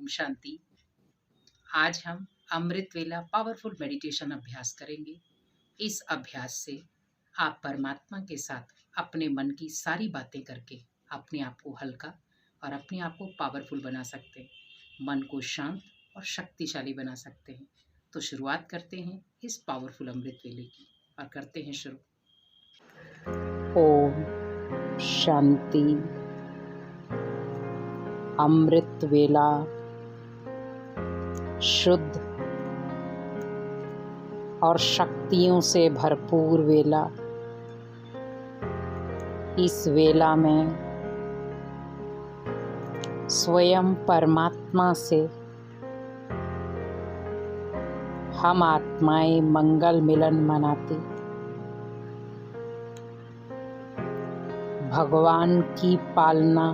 ओम शांति। आज हम अमृत वेला पावरफुल मेडिटेशन अभ्यास करेंगे। इस अभ्यास से आप परमात्मा के साथ अपने मन की सारी बातें करके अपने आप को हल्का और अपने आप को पावरफुल बना सकते हैं, मन को शांत और शक्तिशाली बना सकते हैं। तो शुरुआत करते हैं इस पावरफुल अमृत वेले की और करते हैं शुरू। ओम शांति। अमृत वेला, शुद्ध और शक्तियों से भरपूर वेला। इस वेला में स्वयं परमात्मा से हम आत्माएं मंगल मिलन मनाती, भगवान की पालना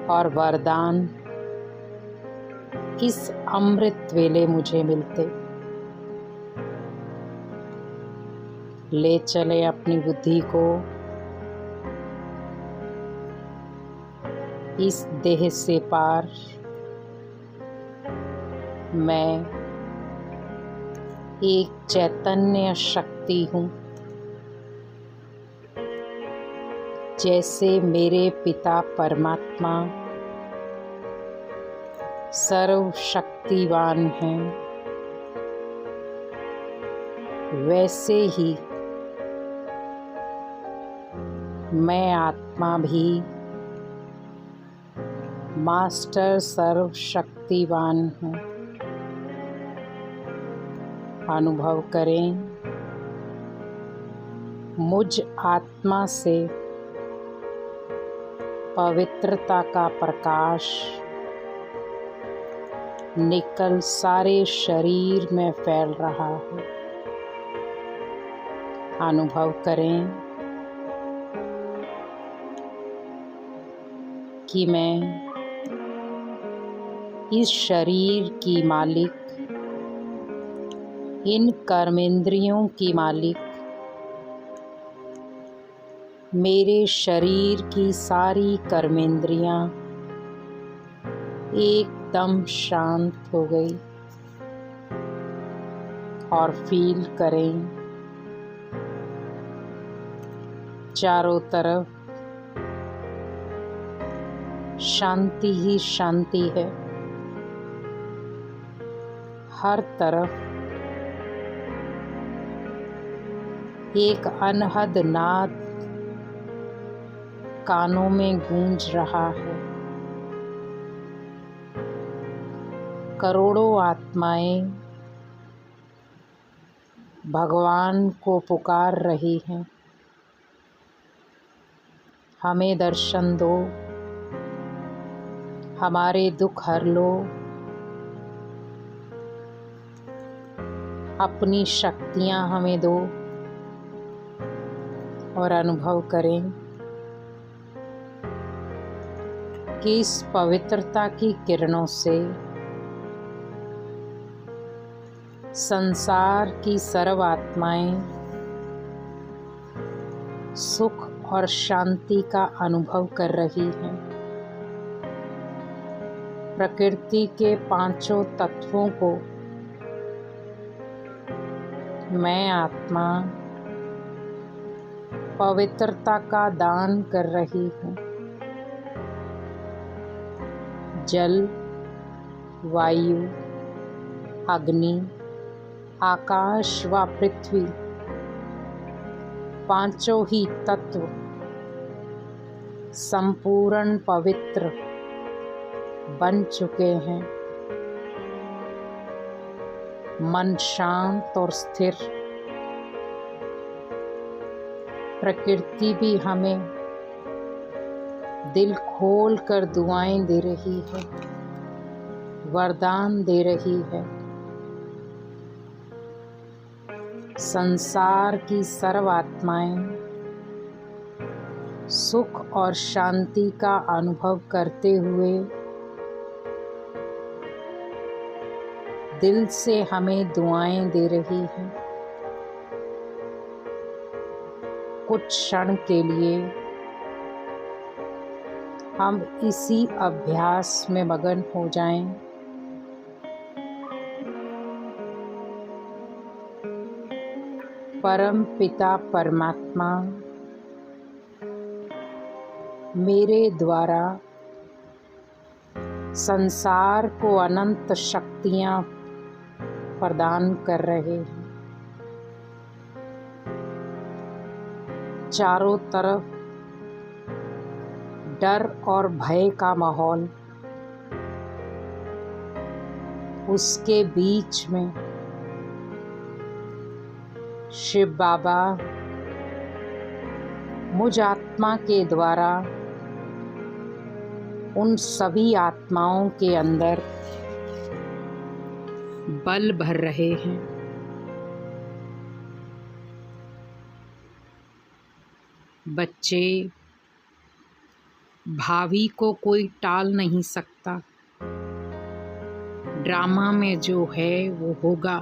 और वरदान इस अमृत वेले मुझे मिलते। ले चले अपनी बुद्धि को इस देह से पार। मैं एक चैतन्य शक्ति हूँ, जैसे मेरे पिता परमात्मा सर्वशक्तिवान हैं, वैसे ही मैं आत्मा भी मास्टर सर्वशक्तिवान हूँ। अनुभव करें, मुझ आत्मा से पवित्रता का प्रकाश निकल सारे शरीर में फैल रहा है। अनुभव करें कि मैं इस शरीर की मालिक, इन कर्मेंद्रियों की मालिक, मेरे शरीर की सारी कर्मेंद्रियां एकदम शांत हो गई। और फील करें, चारों तरफ शांति ही शांति है। हर तरफ एक अनहद नाद कानों में गूंज रहा है। करोड़ों आत्माएं भगवान को पुकार रही हैं, हमें दर्शन दो, हमारे दुख हर लो, अपनी शक्तियां हमें दो। और अनुभव करें कि इस पवित्रता की किरणों से संसार की सर्व आत्माएं सुख और शांति का अनुभव कर रही हैं। प्रकृति के पांचों तत्वों को मैं आत्मा पवित्रता का दान कर रही हूँ। जल, वायु, अग्नि, आकाश व पृथ्वी, पांचों ही तत्व संपूर्ण पवित्र बन चुके हैं। मन शांत और स्थिर। प्रकृति भी हमें दिल खोल कर दुआएं दे रही है, वरदान दे रही है। संसार की सर्व आत्माएं सुख और शांति का अनुभव करते हुए दिल से हमें दुआएं दे रही हैं। कुछ क्षण के लिए हम इसी अभ्यास में मगन हो जाएं। परम पिता परमात्मा मेरे द्वारा संसार को अनंत शक्तियाँ प्रदान कर रहे हैं। चारों तरफ डर और भय का माहौल, उसके बीच में शिव बाबा मुझ आत्मा के द्वारा उन सभी आत्माओं के अंदर बल भर रहे हैं। बच्चे, भावी को कोई टाल नहीं सकता। ड्रामा में जो है वो होगा,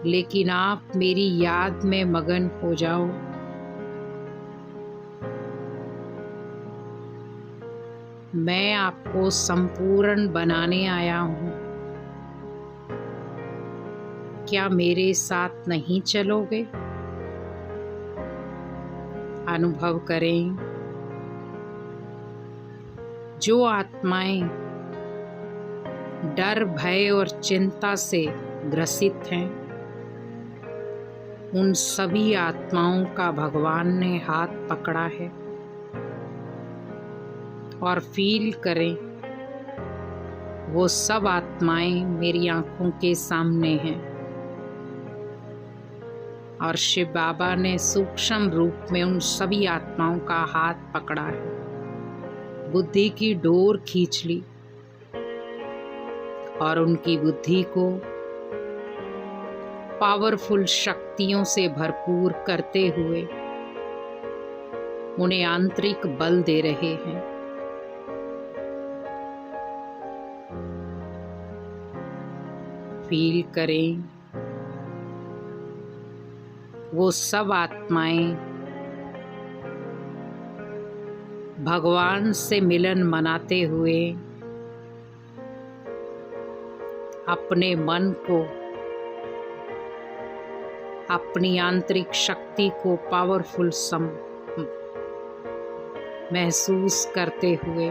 लेकिन आप मेरी याद में मगन हो जाओ। मैं आपको संपूर्ण बनाने आया हूँ। क्या मेरे साथ नहीं चलोगे? अनुभव करें, जो आत्माएं डर, भय और चिंता से ग्रसित हैं, उन सभी आत्माओं का भगवान ने हाथ पकड़ा है। और फील करें, वो सब आत्माएं मेरी आंखों के सामने हैं और शिव बाबा ने सूक्ष्म रूप में उन सभी आत्माओं का हाथ पकड़ा है, बुद्धि की डोर खींच ली और उनकी बुद्धि को पावरफुल शक्तियों से भरपूर करते हुए उन्हें आंतरिक बल दे रहे हैं। फील करें, वो सब आत्माएं भगवान से मिलन मनाते हुए अपने मन को, अपनी आंतरिक शक्ति को पावरफुल महसूस करते हुए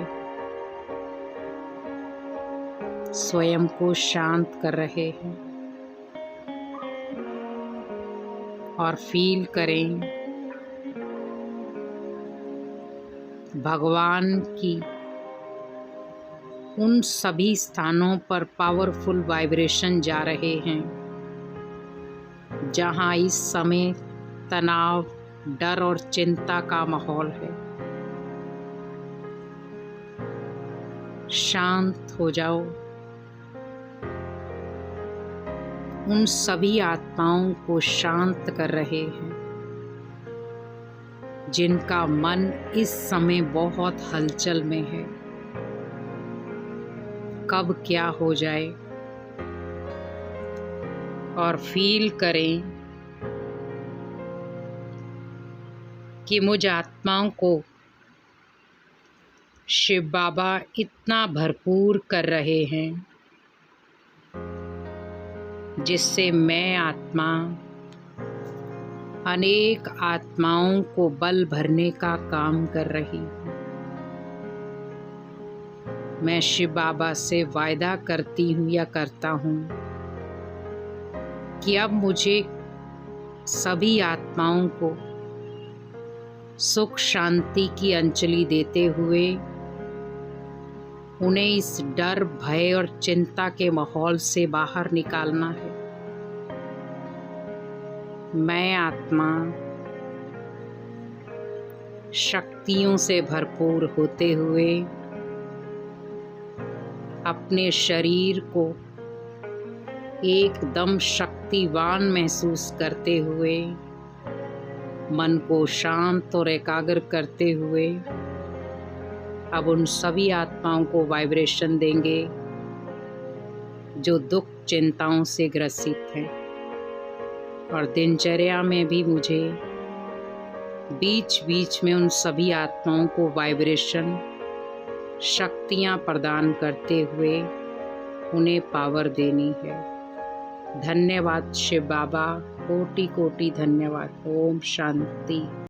स्वयं को शांत कर रहे हैं। और फील करें, भगवान की उन सभी स्थानों पर पावरफुल वाइब्रेशन जा रहे हैं जहां इस समय तनाव, डर और चिंता का माहौल है। शांत हो जाओ। उन सभी आत्माओं को शांत कर रहे हैं जिनका मन इस समय बहुत हलचल में है। कब क्या हो जाए। और फील करें कि मुझ आत्माओं को शिव बाबा इतना भरपूर कर रहे हैं जिससे मैं आत्मा अनेक आत्माओं को बल भरने का काम कर रही हूँ। मैं शिव बाबा से वायदा करती हूँ या करता हूँ कि अब मुझे सभी आत्माओं को सुख शांति की अंजलि देते हुए उन्हें इस डर, भय और चिंता के माहौल से बाहर निकालना है। मैं आत्मा शक्तियों से भरपूर होते हुए अपने शरीर को एकदम शक्तिवान महसूस करते हुए, मन को शांत और एकाग्र करते हुए अब उन सभी आत्माओं को वाइब्रेशन देंगे जो दुख, चिंताओं से ग्रसित हैं। और दिनचर्या में भी मुझे बीच बीच में उन सभी आत्माओं को वाइब्रेशन शक्तियाँ प्रदान करते हुए उन्हें पावर देनी है। धन्यवाद शिव बाबा, कोटि कोटि धन्यवाद। ओम शांति।